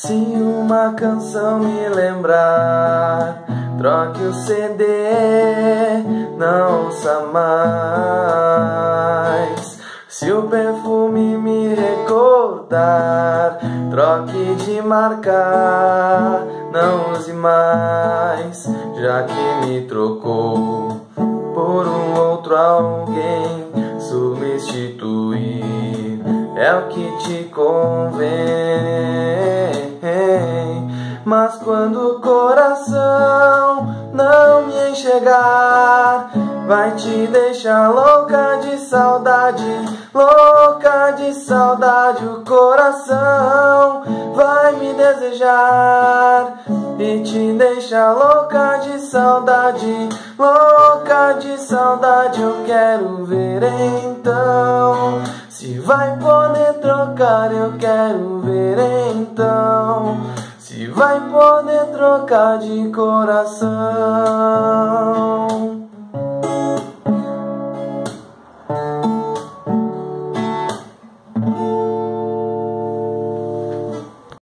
Se uma canção me lembrar, troque o CD, não ouça mais. Se o perfume me recordar, troque de marca, não use mais. Já que me trocou por um outro alguém, substituir é o que te convém. Mas quando o coração não me enxergar, vai te deixar louca de saudade, louca de saudade. O coração vai me desejar e te deixar louca de saudade, louca de saudade. Eu quero ver então se vai poder trocar, eu quero ver então se vai poder trocar de coração.